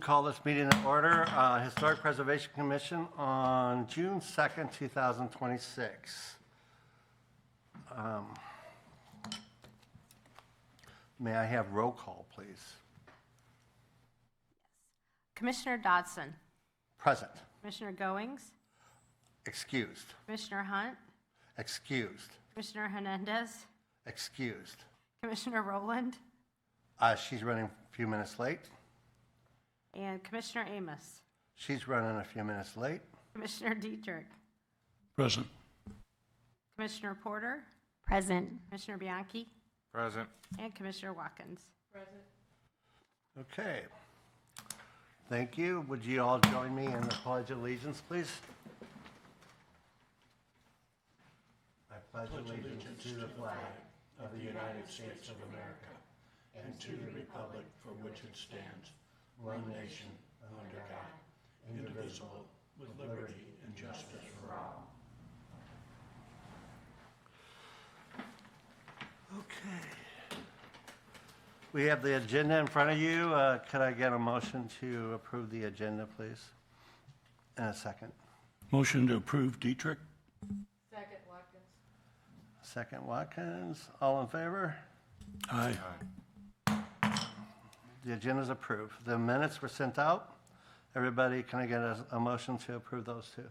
Call this meeting to order. Historic Preservation Commission on June 2nd, 2026. May I have roll call, please? Commissioner Dodson. Present. Commissioner Goings. Excused. Commissioner Hunt. Excused. Commissioner Hernandez. Excused. Commissioner Rowland. She's running a few minutes late. And Commissioner Amos. She's running a few minutes late. Commissioner Dietrich. Present. Commissioner Porter. Present. Commissioner Bianchi. Present. And Commissioner Watkins. Okay. Thank you. Would you all join me in the Pledge of Allegiance, please? I pledge allegiance to the flag Of the United States of America, and to the republic for which it stands, one nation, under God, indivisible, with liberty and justice for all. Okay. We have the agenda in front of you. Could I get a motion to approve the agenda, please? And a second. Motion to approve, Dietrich? Second, Watkins. All in favor? Aye. The agenda is approved. The minutes were sent out. Everybody, can I get a motion to approve those two?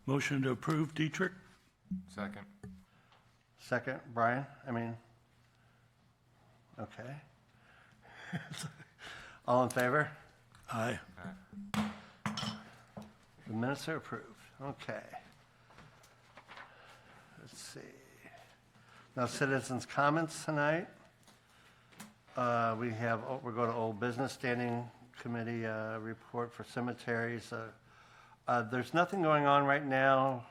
Motion to approve, Dietrich? Second. Second, Brian? Okay. All in favor? Aye. The minutes are approved. Okay. Let's see. Now, citizens' comments tonight. We're going to old business standing committee report for cemeteries. There's nothing going on right now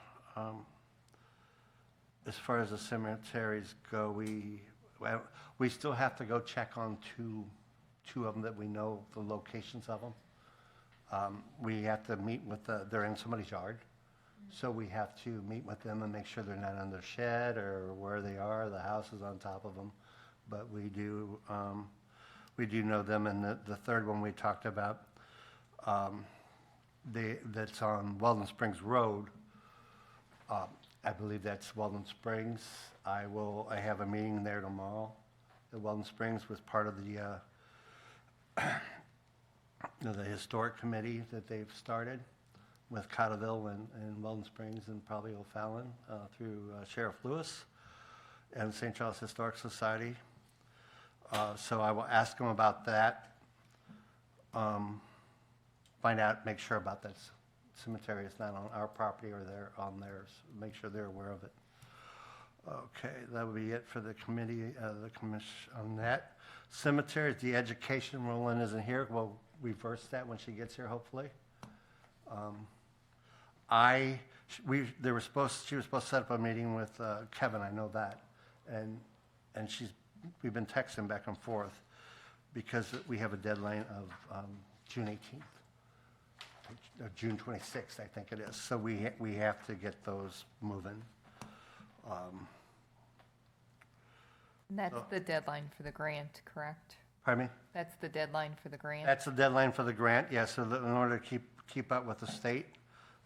as far as the cemeteries go. We still have to go check on two of them that we know the locations of them. We have to meet with they're in somebody's yard. So we have to meet with them and make sure they're not on their shed or where they are. The house is on top of them. But we do know them. And the third one we talked about, that's on Weldon Springs Road. I believe that's Weldon Springs. I have a meeting there tomorrow. The Weldon Springs was part of the historic committee that they've started with Cotteville and Weldon Springs and probably O'Fallon through Sheriff Lewis and St. Charles Historic Society. So I will ask them about that, find out, make sure about that cemetery is not on our property or they're on theirs, make sure they're aware of it. Okay, that would be it for the committee, the commission on that. Cemeteries, the education, Roland isn't here. We'll reverse that when she gets here, hopefully. She was supposed to set up a meeting with Kevin, I know that, and we've been texting back and forth because we have a deadline of June 18th, or June 26th, I think it is. So we have to get those moving. That's the deadline for the grant, correct? Pardon me? That's the deadline for the grant? That's the deadline for the grant, yes. So that in order to keep up with the state,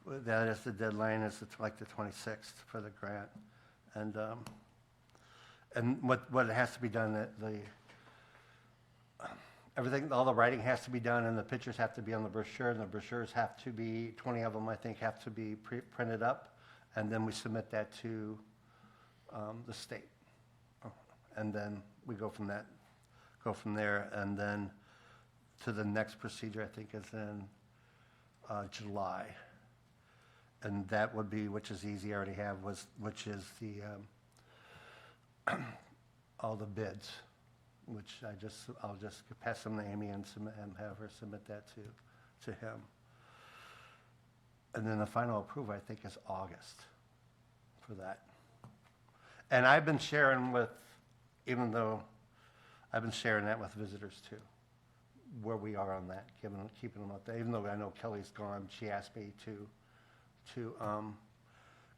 that is the deadline, is like the 26th for the grant. And what has to be done, everything, all the writing has to be done, and the pictures have to be on the brochure, and the brochures have to be, 20 of them, I think, have to be printed up, and then we submit that to the state. And then we go from there, and then to the next procedure, I think, is in July. And that would be, which is easy, I already have, which is the all the bids, which I'll just pass them to Amy and have her submit that to him. And then the final approval, I think, is August for that. And I've been sharing that with visitors too, where we are on that, keeping them up there. Even though I know Kelly's gone, she asked me to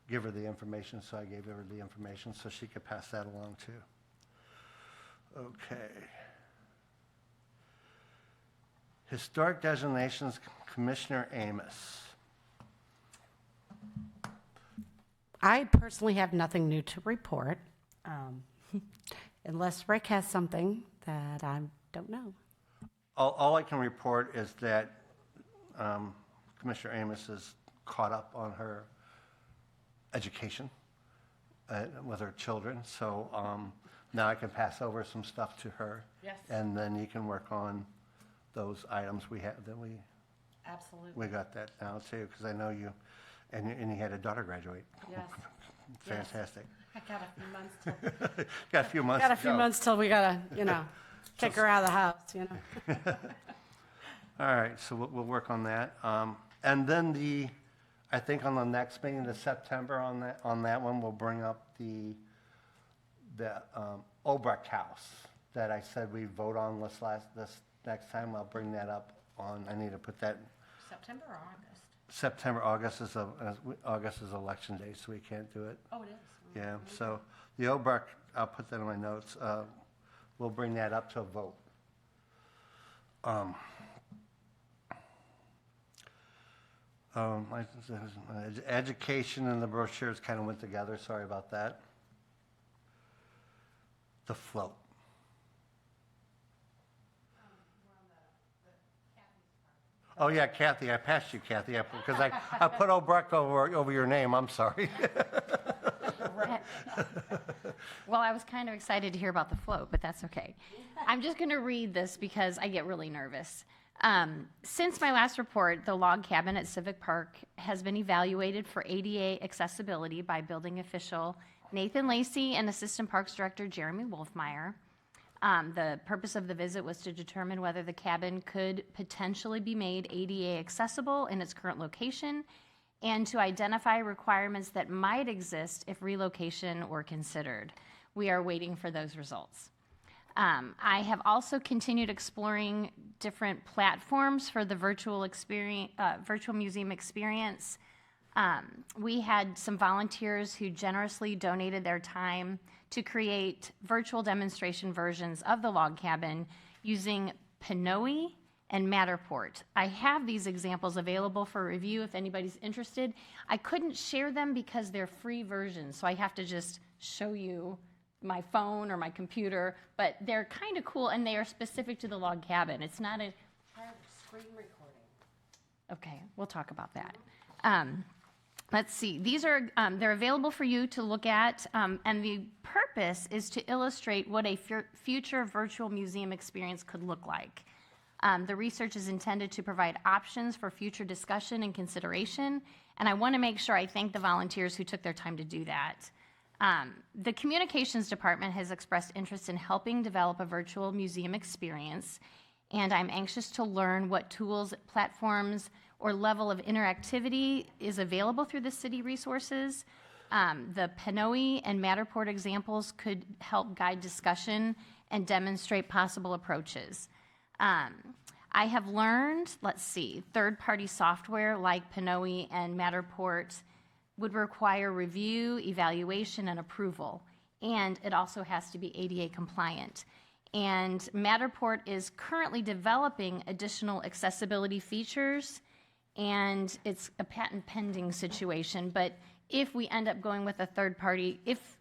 give her the information, so I gave her the information so she could pass that along too. Okay. Historic Designations, Commissioner Amos. I personally have nothing new to report, unless Rick has something that I don't know. All I can report is that Commissioner Amos is caught up on her education with her children, so now I can pass over some stuff to her. Yes. And then you can work on those items we have, that we Absolutely. got that now too, because I know you, and you had a daughter graduate. Yes. Fantastic. I got a few months till, Got a few months got a to few go. months till we gotta, kick her out of the house, All right, so we'll work on that. And then I think on the next meeting, the September, on that one, we'll bring up the Obrecht House that I said we vote on this next time. I'll bring that up on, I need to put that, September or August? September, August is election day, so we can't do it. Oh, it is. Yeah, so the Obrecht, I'll put that in my notes. We'll bring that up to a vote. Education and the brochures kind of went together, sorry about that. The float. Oh, yeah, Kathy, I passed you, Kathy, because I put Obrecht over your name, I'm sorry. Well, I was kind of excited to hear about the float, but that's okay. I'm just going to read this because I get really nervous. Since my last report, the log cabin at Civic Park has been evaluated for ADA accessibility by building official Nathan Lacey and Assistant Parks Director Jeremy Wolfmeyer. The purpose of the visit was to determine whether the cabin could potentially be made ADA accessible in its current location and to identify requirements that might exist if relocation were considered. We are waiting for those results. I have also continued exploring different platforms for the virtual museum experience. We had some volunteers who generously donated their time to create virtual demonstration versions of the log cabin using Pinoy and Matterport. I have these examples available for review if anybody's interested. I couldn't share them because they're free versions, so I have to just show you my phone or my computer, but they're kind of cool and they are specific to the log cabin. It's not a, Screen recording. okay, we'll talk about that. Let's see, these are, they're available for you to look at, and the purpose is to illustrate what a future virtual museum experience could look like. The research is intended to provide options for future discussion and consideration, and I want to make sure I thank the volunteers who took their time to do that. The communications department has expressed interest in helping develop a virtual museum experience, and I'm anxious to learn what tools, platforms, or level of interactivity is available through the city resources. The Pinoy and Matterport examples could help guide discussion and demonstrate possible approaches. I have learned, let's see, third-party software like Pinoy and Matterport would require review, evaluation, and approval, and it also has to be ADA compliant. And Matterport is currently developing additional accessibility features, and it's a patent pending situation, but if we end up going with a third party, if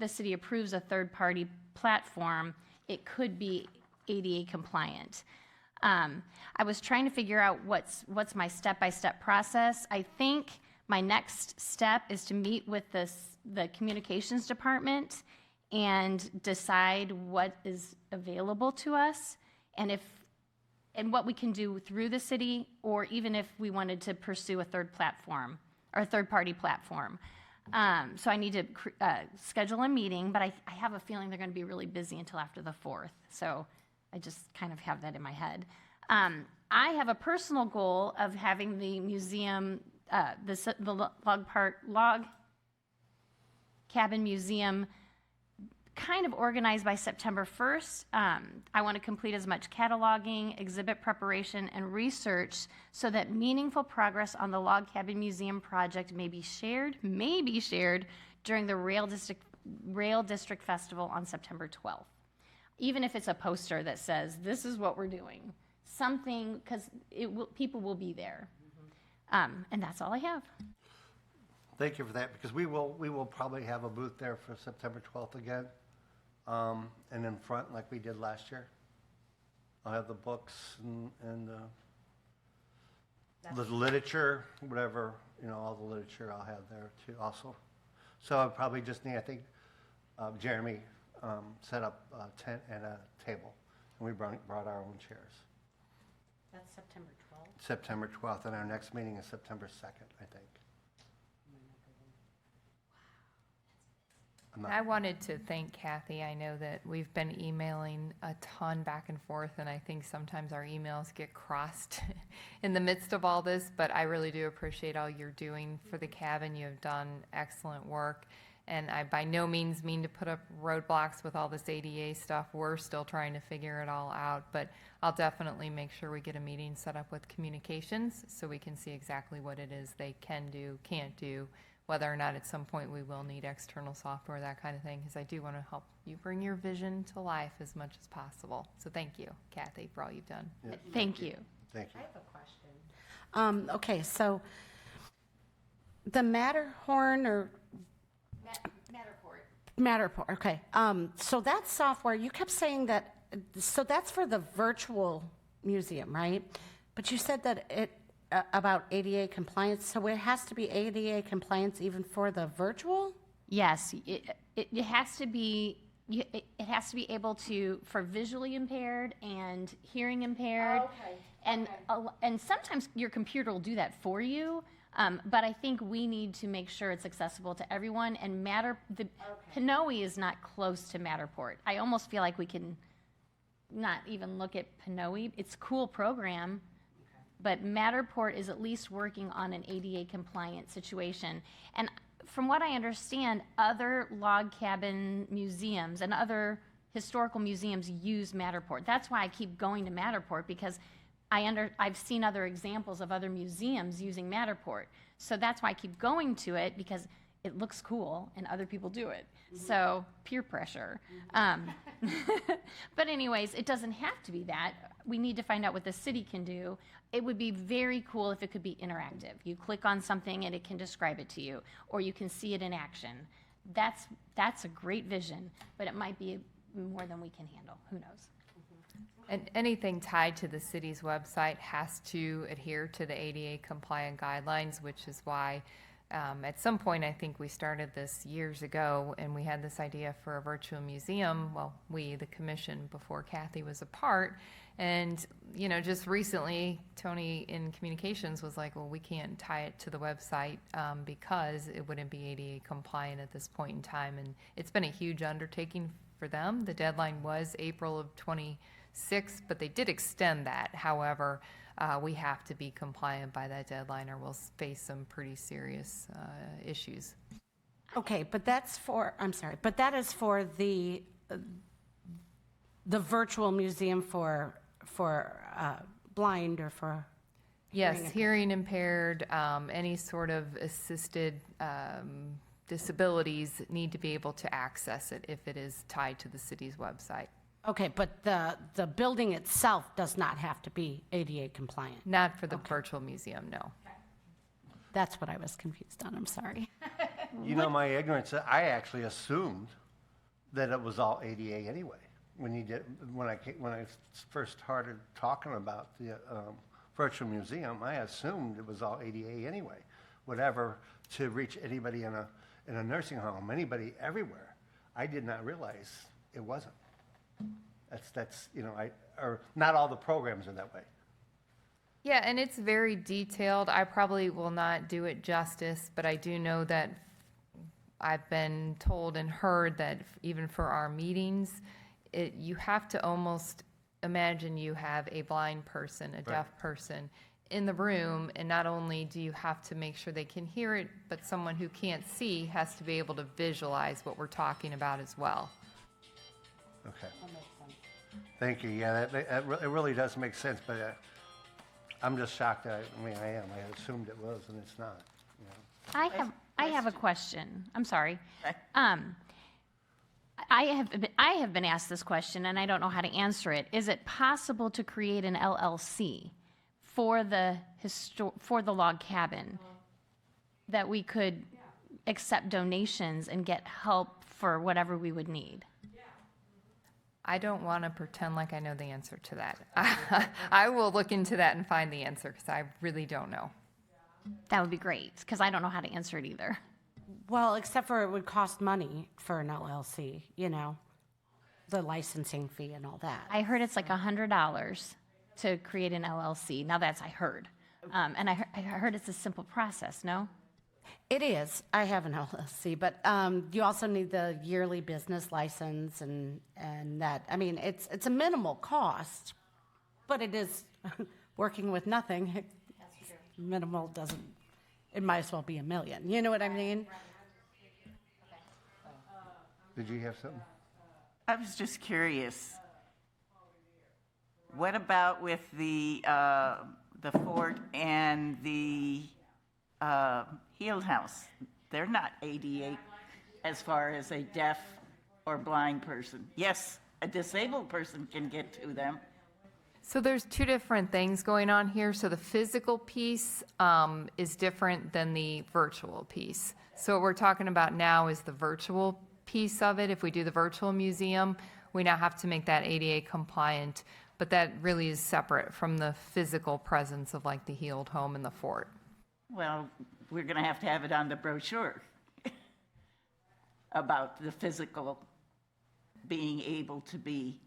the city approves a third party platform, it could be ADA compliant. I was trying to figure out what's my step-by-step process. I think my next step is to meet with the communications department and decide what is available to us and what we can do through the city, or even if we wanted to pursue a third platform or a third-party platform. So I need to schedule a meeting, but I have a feeling they're going to be really busy until after the 4th. So I just kind of have that in my head. I have a personal goal of having the museum, the log cabin museum kind of organized by September 1st. I want to complete as much cataloging, exhibit preparation, and research so that meaningful progress on the Log Cabin Museum project may be shared during the Rail District Festival on September 12th. Even if it's a poster that says, this is what we're doing, something, because people will be there. And that's all I have. Thank you for that, because we will probably have a booth there for September 12th again. And in front, like we did last year. I'll have the books and the literature, whatever, all the literature I'll have there too also. So I probably just need, I think, Jeremy set up a tent and a table, and we brought our own chairs. That's September 12th. September 12th, and our next meeting is September 2nd, I think. I wanted to thank Kathy. I know that we've been emailing a ton back and forth, and I think sometimes our emails get crossed in the midst of all this, but I really do appreciate all you're doing for the cabin. You have done excellent work, and I by no means mean to put up roadblocks with all this ADA stuff. We're still trying to figure it all out, but I'll definitely make sure we get a meeting set up with communications so we can see exactly what it is they can do, can't do, whether or not at some point we will need external software, that kind of thing, because I do want to help you bring your vision to life as much as possible. So thank you, Kathy, for all you've done. Yeah, Thank you. Thank you. I have a question. Okay, so the Matterhorn or Matterport, okay. So that software, you kept saying that, so that's for the virtual museum, right? But you said that about ADA compliance, so it has to be ADA compliance even for the virtual? Yes, it has to be, it has to be able to, for visually impaired and hearing impaired. Okay, And sometimes your computer will do that for you, but I think we need to make sure it's accessible to everyone, and Pinoy is not close to Matterport. I almost feel like we can not even look at Pinoy. It's a cool program, but Matterport is at least working on an ADA compliant situation. And from what I understand, other log cabin museums and other historical museums use Matterport. That's why I keep going to Matterport, because I've seen other examples of other museums using Matterport. So that's why I keep going to it, because it looks cool and other people do it. So peer pressure. But anyways, it doesn't have to be that. We need to find out what the city can do. It would be very cool if it could be interactive. You click on something and it can describe it to you, or you can see it in action. That's a great vision, but it might be more than we can handle. Who knows? And anything tied to the city's website has to adhere to the ADA compliant guidelines, which is why at some point, I think we started this years ago, and we had this idea for a virtual museum. Well, the commission, before Kathy was a part. And, just recently, Tony in communications was like, well, we can't tie it to the website because it wouldn't be ADA compliant at this point in time. And it's been a huge undertaking for them. The deadline was April of 26, but they did extend that. However, we have to be compliant by that deadline, or we'll face some pretty serious issues. Okay, but that's for, I'm sorry, but that is for the virtual museum for blind or for Yes, hearing impaired, any sort of assisted disabilities need to be able to access it if it is tied to the city's website. Okay, but the building itself does not have to be ADA compliant. Not for the virtual museum, no. That's what I was confused on, I'm sorry. My ignorance, I actually assumed that it was all ADA anyway. When I first started talking about the virtual museum, I assumed it was all ADA anyway. Whatever, to reach anybody in a nursing home, anybody everywhere. I did not realize it wasn't. That's or not all the programs are that way. Yeah, and it's very detailed. I probably will not do it justice, but I do know that I've been told and heard that even for our meetings, you have to almost imagine you have a blind person, a deaf person in the room, and not only do you have to make sure they can hear it, but someone who can't see has to be able to visualize what we're talking about as well. Okay. Thank you. Yeah, it really does make sense, but I'm just shocked. I am. I assumed it was, and it's not. I have a question. I'm sorry. I have been asked this question, and I don't know how to answer it. Is it possible to create an LLC for the log cabin that we could accept donations and get help for whatever we would need? I don't want to pretend like I know the answer to that. I will look into that and find the answer because I really don't know. That would be great, because I don't know how to answer it either. Well, except for it would cost money for an LLC, you know, the licensing fee and all that. I heard it's like $100 to create an LLC. Now that's I heard. And I heard it's a simple process, no? It is. I have an LLC, but you also need the yearly business license and that. I mean, it's a minimal cost, but it is working with nothing. Minimal doesn't. It might as well be $1 million. You know what I mean? Did you have something? I was just curious. What about with the fort and the Healed House? They're not ADA as far as a deaf or blind person. Yes, a disabled person can get to them. So there's two different things going on here. So the physical piece is different than the virtual piece. So what we're talking about now is the virtual piece of it. If we do the virtual museum, we now have to make that ADA compliant, but that really is separate from the physical presence of like the healed home and the fort. Well, we're going to have it on the brochure about the physical being able to be,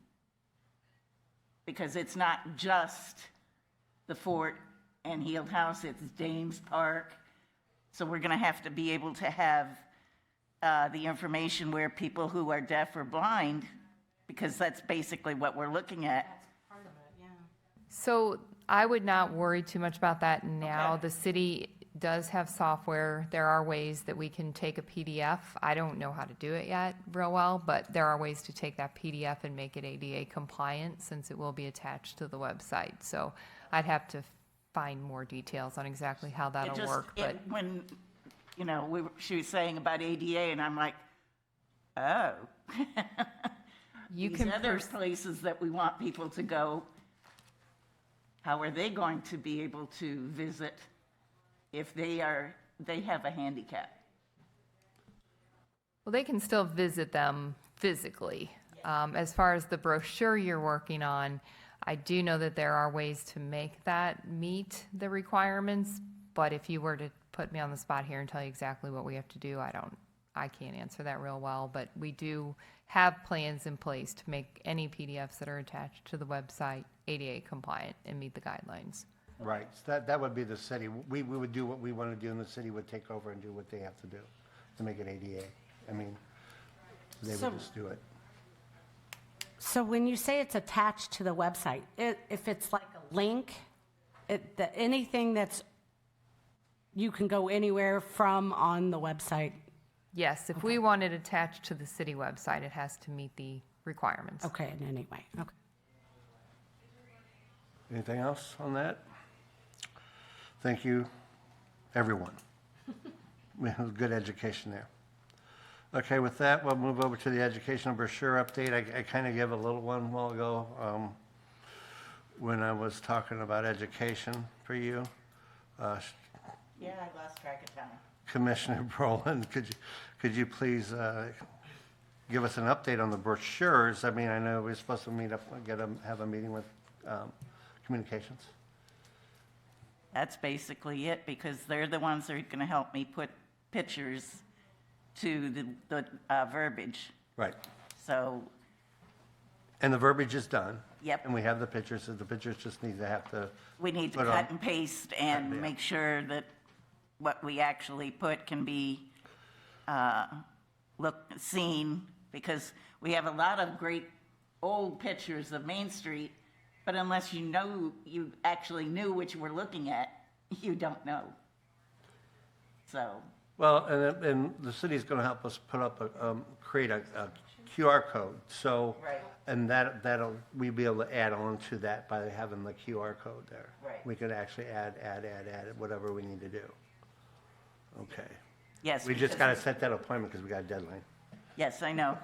because it's not just the fort and Healed House, it's Dames Park. So we're going to have to be able to have the information where people who are deaf or blind, because that's basically what we're looking at. So I would not worry too much about that now. Okay. The city does have software. There are ways that we can take a PDF. I don't know how to do it yet real well, but there are ways to take that PDF and make it ADA compliant since it will be attached to the website. So I'd have to find more details on exactly how that'll work. But When, you know, she was saying about ADA, and I'm like, oh. you These can other places that we want people to go, how are they going to be able to visit if they have a handicap? Well, they can still visit them physically. As far as the brochure you're working on, I do know that there are ways to make that meet the requirements, but if you were to put me on the spot here and tell you exactly what we have to do, I can't answer that real well, but we do have plans in place to make any PDFs that are attached to the website ADA compliant and meet the guidelines. Right, so that would be the city. We would do what we want to do, and the city would take over and do what they have to do to make it ADA. I mean, they So- would just do it. So when you say it's attached to the website, if it's like a link, anything that's, you can go anywhere from on the website? Yes, if we want it attached to the city website, it has to meet the requirements. Okay, in any way, okay. Anything else on that? Thank you, everyone. We have good education there. Okay, with that, we'll move over to the educational brochure update. I kind of gave a little one a while ago when I was talking about education for you. Yeah, I lost track of time. Commissioner Brolin, could you please give us an update on the brochures? I mean, I know we're supposed to meet up, have a meeting with communications. That's basically it, because they're the ones that are going to help me put pictures to the verbiage. Right. So, And the verbiage is done. Yep. And we have the pictures, so the pictures just need to have to. we need to Put cut on- and paste and yeah. make sure that what we actually put can be seen, because we have a lot of great old pictures of Main Street, but unless you actually knew what you were looking at, you don't know. So, Well, and the city's going to help us put up create a QR code. So, Right. and we'll be able to add on to that by having the QR code there. Right. We could actually add whatever we need to do. Okay. yes. We just because got to set that appointment because we got a deadline. Yes, I know.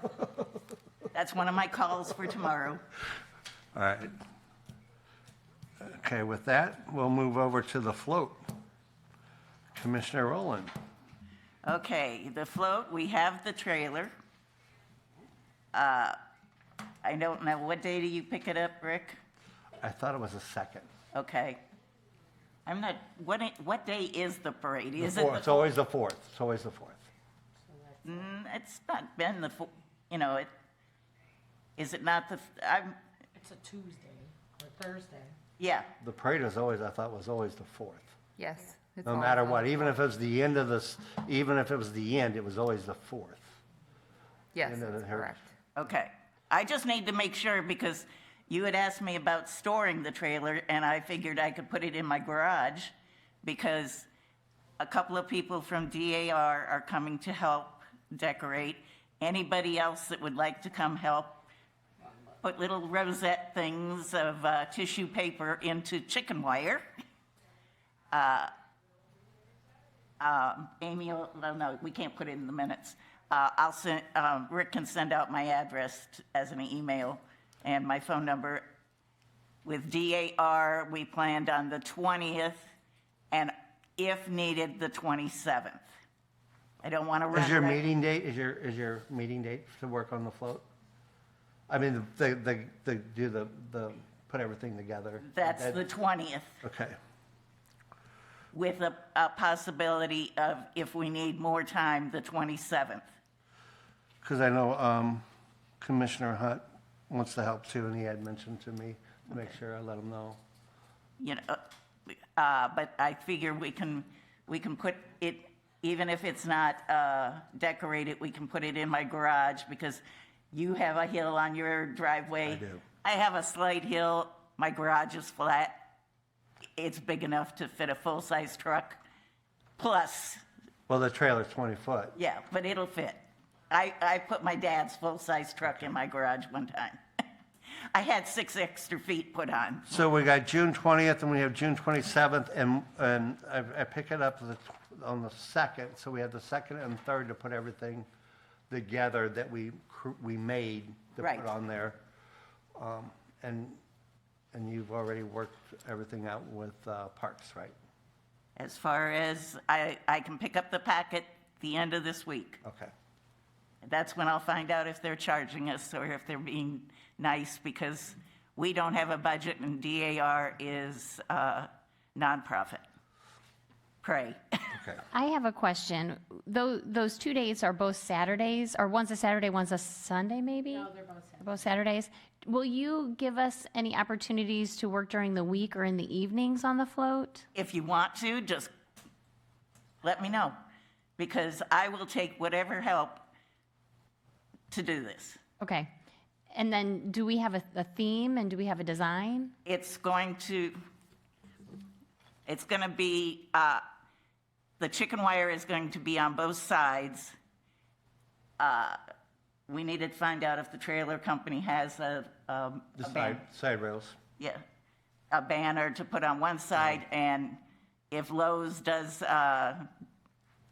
That's one of my calls for tomorrow. All right. Okay, with that, we'll move over to the float. Commissioner Rowland. Okay, the float, we have the trailer. I don't know, what day do you pick it up, Rick? I thought it was the second. Okay. I'm not, what day is the parade? The Is it fourth. the It's always the fourth. It's always the fourth. It's not been the, you know, is it not the, I'm, It's a Tuesday or Thursday. yeah, The parade is always, I thought, was always the fourth. Yes. it's No all matter done. what, even if it was the end of this, even if it was the end, it was always the fourth. Yes, And then that's it hurt. correct. okay. I just need to make sure because you had asked me about storing the trailer and I figured I could put it in my garage because a couple of people from DAR are coming to help decorate. Anybody else that would like to come help, put little rosette things of tissue paper into chicken wire. Amy, well, no, we can't put it in the minutes. I'll send, Rick can send out my address as an email and my phone number. With DAR, we planned on the 20th and if needed, the 27th. I don't want to run. Is your around- meeting date, is your meeting date to work on the float? I mean, put everything together. That's the 20th. Okay. With a possibility of, if we need more time, the 27th. Because I know Commissioner Hunt wants to help too, and he had mentioned to me to make sure I let him know. You know, but I figure we can put it, even if it's not decorated, we can put it in my garage because you have a hill on your driveway. I do. I have a slight hill. My garage is flat. It's big enough to fit a full-size truck. Plus, Well, the trailer's 20 foot. yeah, but it'll fit. I put my dad's full-size truck in my garage one time. I had 6 extra feet put on. So we got June 20th and we have June 27th, and I pick it up on the 2nd, so we have the 2nd and 3rd to put everything together that we made to Right. put on there. And you've already worked everything out with Parks, right? As far as, I can pick up the packet the end of this week. Okay. That's when I'll find out if they're charging us or if they're being nice, because we don't have a budget and DAR is nonprofit. Pray. Okay. I have a question. Those 2 dates are both Saturdays, or one's a Saturday, one's a Sunday, maybe? No, they're both Saturday. Both Saturdays. Will you give us any opportunities to work during the week or in the evenings on the float? If you want to, just let me know, because I will take whatever help to do this. Okay. And then do we have a theme and do we have a design? It's going to be, the chicken wire is going to be on both sides. We need to find out if the trailer company has a Side rails. yeah, a banner to put on one side, and if Lowe's does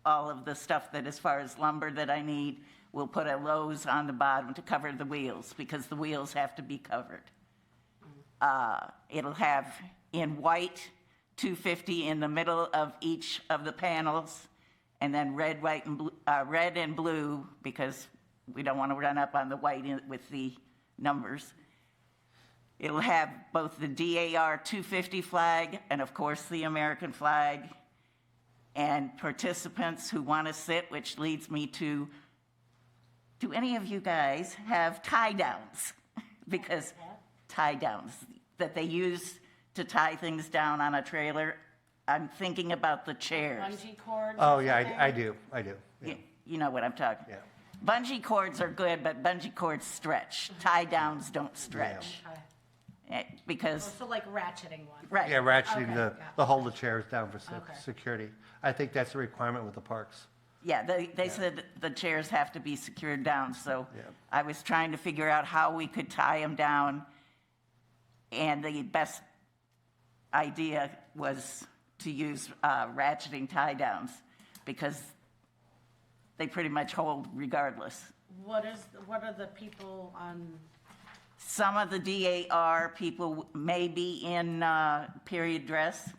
all of the stuff that, as far as lumber that I need, we'll put a Lowe's on the bottom to cover the wheels, because the wheels have to be covered. It'll have in white 250 in the middle of each of the panels, and then red, white, and blue, red and blue, because we don't want to run up on the white with the numbers. It'll have both the DAR 250 flag and, of course, the American flag, and participants who want to sit, which leads me to, do any of you guys have tie downs? Because tie downs that they use to tie things down on a trailer. I'm thinking about the chairs. Bungee cords. Oh, or yeah, something? I do. Yeah. You know what I'm talking. Yeah. Bungee cords are good, but bungee cords stretch. Tie downs don't stretch. Okay. Because, So like ratcheting one. right. Yeah, ratcheting Okay, the yeah. hold the chairs down for Okay. security. I think that's a requirement with the parks. Yeah, they said the chairs have to be secured down, so Yeah. I was trying to figure out how we could tie them down, and the best idea was to use ratcheting tie downs, because they pretty much hold regardless. What are the people on, Some of the DAR people may be in period dress.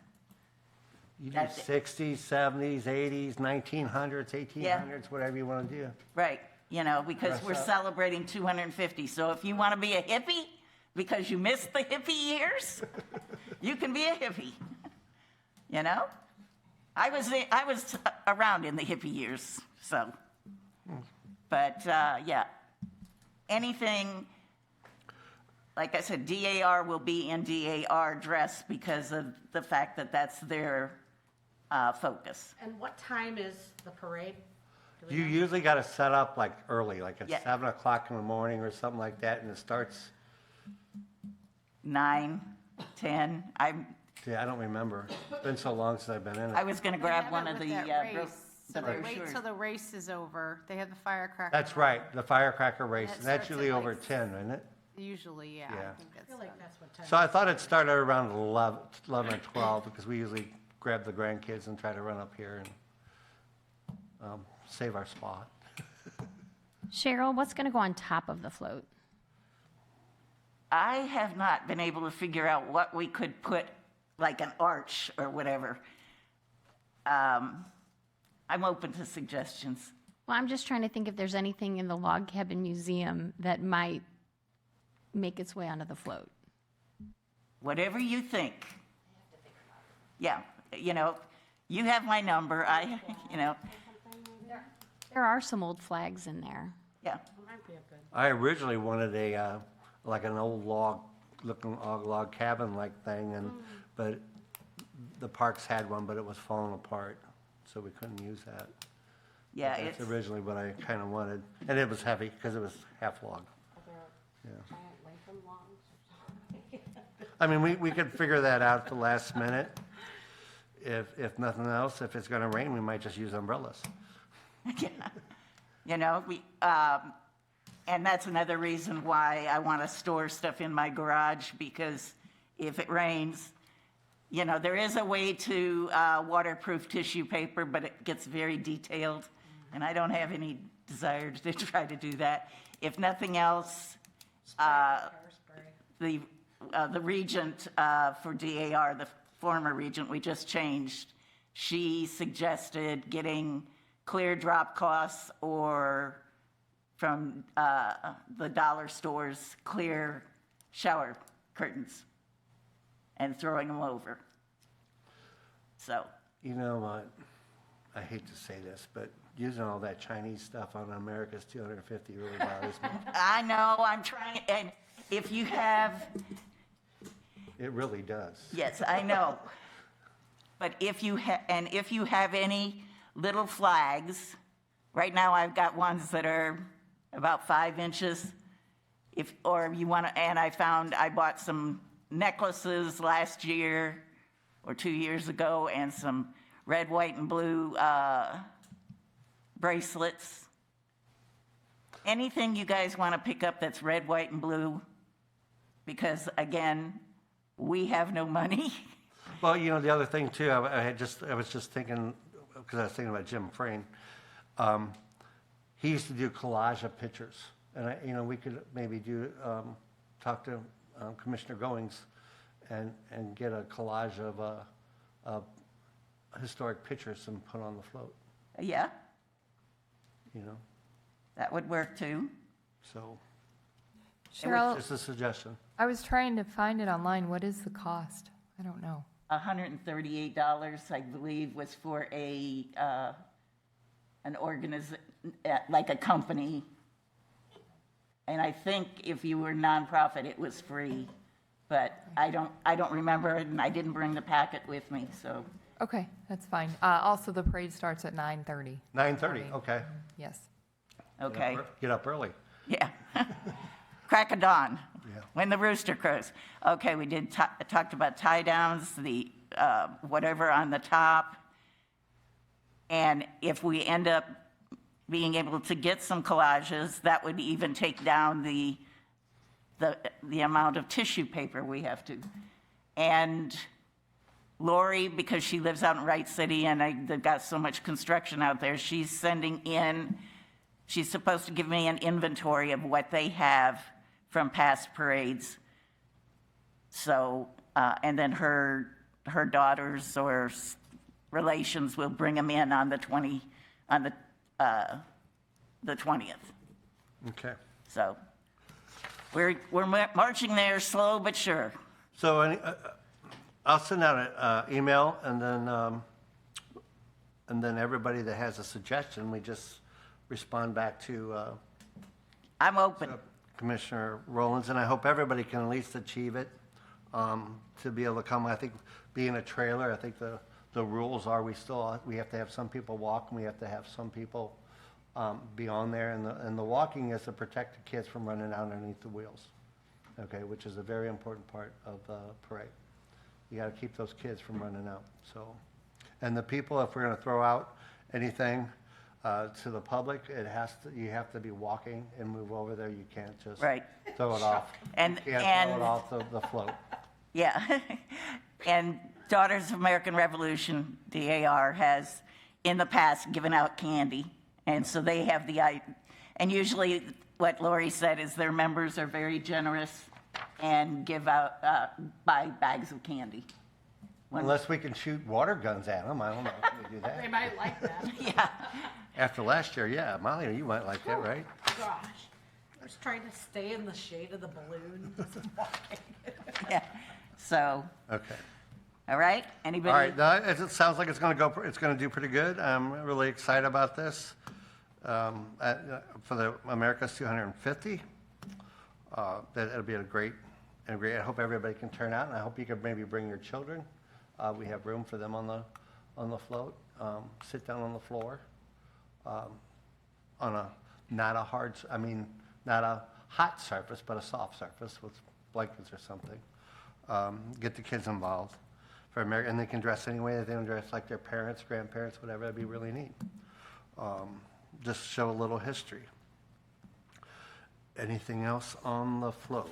You do That's it. 60s, 70s, 80s, 1900s, 1800s, whatever you want to do. Right, you know, because Dress we're up. celebrating 250. So if you want to be a hippie because you missed the hippie years, you can be a hippie. You know? I was around in the hippie years, so. But, yeah, anything, like I said, DAR will be in DAR dress because of the fact that that's their focus. and what time is the parade? Do we You know? usually got to set up like early, like at Yeah. 7 o'clock in the morning or something like that, and it starts, 9, 10, I don't remember. It's been so long since I've been in I it. was going to They grab have one it of with the that bro- race. the So they wait brochures. till the race is over. They have the firecracker. That's right, the firecracker race, it and that's starts at usually like over 10, isn't it? Usually, yeah. Yeah. I think I that's feel like that's what time. So I thought it started around 11 or 12, because we usually grab the grandkids and try to run up here and save our spot. Cheryl, what's going to go on top of the float? I have not been able to figure out what we could put, like an arch or whatever. I'm open to suggestions. Well, I'm just trying to think if there's anything in the log cabin museum that might make its way onto the float. Whatever you think. Yeah, you know, you have my number, you know, There are some old flags in there. yeah. Might be a good. I originally wanted a, like an old log cabin-like thing, and, but the parks had one, but it was falling apart, so we couldn't use that. Yeah, That's it's, originally what I kind of wanted, and it was heavy, because it was half log. Yeah. I mean, we could figure that out at the last minute. If nothing else, if it's gonna rain, we might just use umbrellas. yeah. You know, and that's another reason why I want to store stuff in my garage, because if it rains, you know, there is a way to waterproof tissue paper, but it gets very detailed, and I don't have any desire to try to do that. If nothing else, the regent for DAR, the former regent we just changed, she suggested getting clear drop cloths or from the dollar stores, clear shower curtains and throwing them over. So, You know what? I hate to say this, but using all that Chinese stuff on America's 250 really bothers me. I know, I'm trying, and if you have, It really does. yes, I know. But if you have any little flags, right now I've got ones that are about 5 inches. Or you want to, and I bought some necklaces last year or 2 years ago, and some red, white, and blue bracelets. Anything you guys want to pick up that's red, white, and blue, because again, we have no money. Well, you know, the other thing too, I was just thinking, because I was thinking about Jim Frayne. He used to do collage of pictures, and we could maybe talk to Commissioner Goings and get a collage of historic pictures and put on the float, Yeah, you know, that would work too. so, Cheryl, just a suggestion. I was trying to find it online. What is the cost? I don't know. $138, I believe, was for an like a company. And I think if you were nonprofit, it was free. But I don't remember, and I didn't bring the packet with me, so. Okay, that's fine. Also, the parade starts at 9:30. 9:30, okay. Yes. Okay, Get up early. yeah. Crack of dawn, Yeah. when the rooster crows. Okay, we did talked about tie downs, the whatever on the top. And if we end up being able to get some collages, that would even take down the amount of tissue paper we have to. And Lori, because she lives out in Wright City and they've got so much construction out there, she's supposed to give me an inventory of what they have from past parades. So, and then her daughters or relations will bring them in on the 20th. Okay. So we're marching there slow but sure. So I'll send out an email, and then everybody that has a suggestion, we just respond back to I'm open. Commissioner Rollins, and I hope everybody can at least achieve it, to be able to come. I think being a trailer, I think the rules are we have to have some people walk, and we have to have some people be on there, and the walking is to protect the kids from running out underneath the wheels, okay, which is a very important part of the parade. You got to keep those kids from running out. So, and the people, if we're going to throw out anything to the public, you have to be walking and move over there. You can't just Right. throw it off. And- you can't and- throw it off the float. Yeah. And Daughters of American Revolution, DAR, has in the past given out candy. And so they have and usually what Lori said is their members are very generous and give out, buy bags of candy. Unless we can shoot water guns at them. I don't know if we do They that. might like that. Yeah. After last year, yeah. Molly, you might like that, right? Gosh. I was trying to stay in the shade of the balloon. Walking. Yeah. So, Okay. all right, anybody? All right, now, it sounds like it's going to do pretty good. I'm really excited about this. For the America's 250, it'll be a great. I hope everybody can turn out, and I hope you can maybe bring your children. We have room for them on the float. Sit down on the floor, on not a hot surface, but a soft surface with blankets or something. Get the kids involved for America, and they can dress any way that they want to dress, like their parents, grandparents, whatever. That'd be really neat. Just show a little history. Anything else on the float?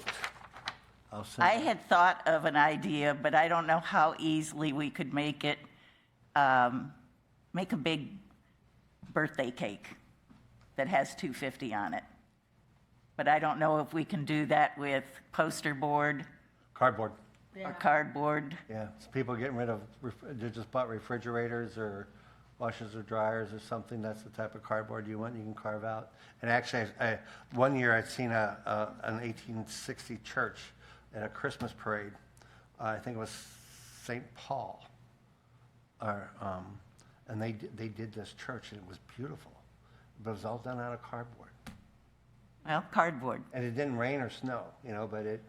I had thought of an idea, but I don't know how easily we could make it, make a big birthday cake that has 250 on it. But I don't know if we can do that with poster board Cardboard. or cardboard. Yeah, so people getting rid of, they just bought refrigerators or washers or dryers or something. That's the type of cardboard you want, you can carve out. And actually, one year I'd seen an 1860 church at a Christmas parade. I think it was St. Paul. And they did this church, and it was beautiful. But it was all done out of cardboard. Well, cardboard. And it didn't rain or snow, but it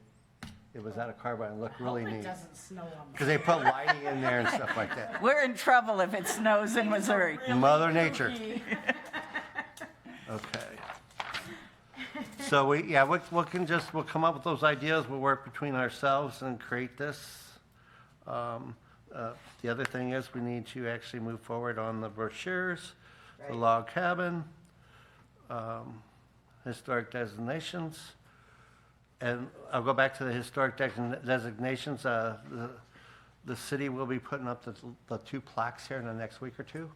was out of cardboard and looked really Hope it neat. doesn't snow on me. Because they put lighting in there and stuff like that. We're in trouble if it snows in Missouri. Mother Nature. Okay. So we'll come up with those ideas. We'll work between ourselves and create this. The other thing is we need to actually move forward on the brochures, the log cabin, historic designations. And I'll go back to the historic designations. The city will be putting up the two plaques here in the next week or two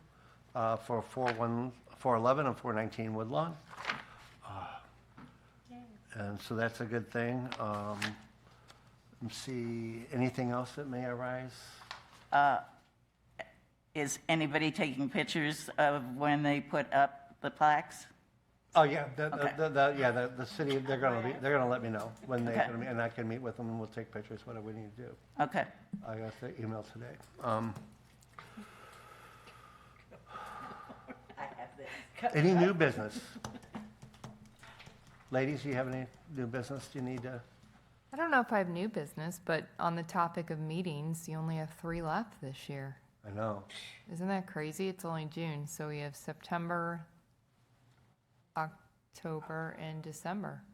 for 411 and 419 Woodlawn. And so that's a good thing. Let's see, anything else that may arise? Is anybody taking pictures of when they put up the plaques? Oh, yeah, Okay. the city, they're gonna let me know when they're Okay. gonna meet, and I can meet with them and we'll take pictures, whatever we need to do. Okay. I got the email today. I have this. Any new business? Ladies, you have any new business you need to? I don't know if I have new business, but on the topic of meetings, you only have 3 left this year. I know. Isn't that crazy? It's only June, so we have September, October, and December,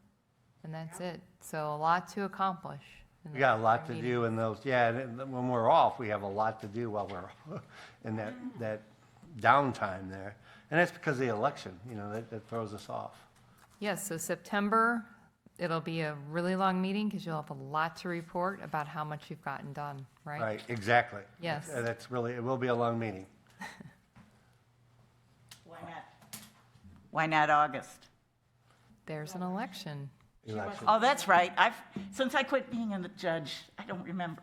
and that's it. So a lot to accomplish. in We got a those lot to three do in those, yeah, and when we're off, we have a lot to do while we're in that downtime there. And that's because of the election, that throws us off. Yes, so September, it'll be a really long meeting because you'll have a lot to report about how much you've gotten done, right? Right, exactly. Yes. That's really, it will be a long meeting. Why not August? There's an election. Election. Oh, that's right. Since I quit being a judge, I don't remember.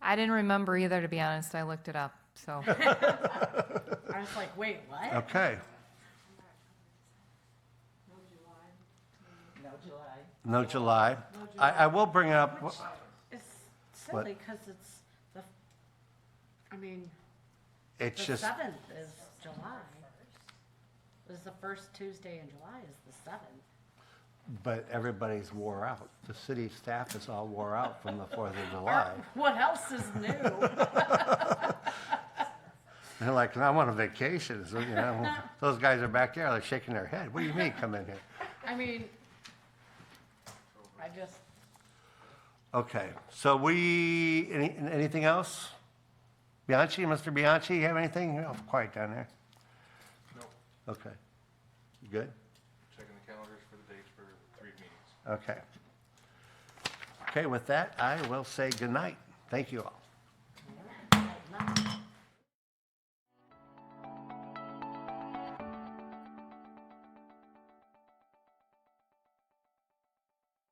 I didn't remember either, to be honest. I looked it up, so. I was like, wait, what? Okay, No July. no July. I will bring up, It's silly because it's the, I mean, it's the just, 7th is July. This is the first Tuesday in July is the 7th. but everybody's wore out. The city staff is all wore out from the 4th of July. What else is new? They're like, I'm on a vacation, so, you know, those guys are back there, like shaking their head. What do you mean, come in here? I mean, I just, Okay, so anything else? Bianchi, Mr. Bianchi, you have anything? You're awful quiet down there. No, Okay, you good? checking the calendars for the dates for 3 meetings. Okay. Okay, with that, I will say good night. Thank you all.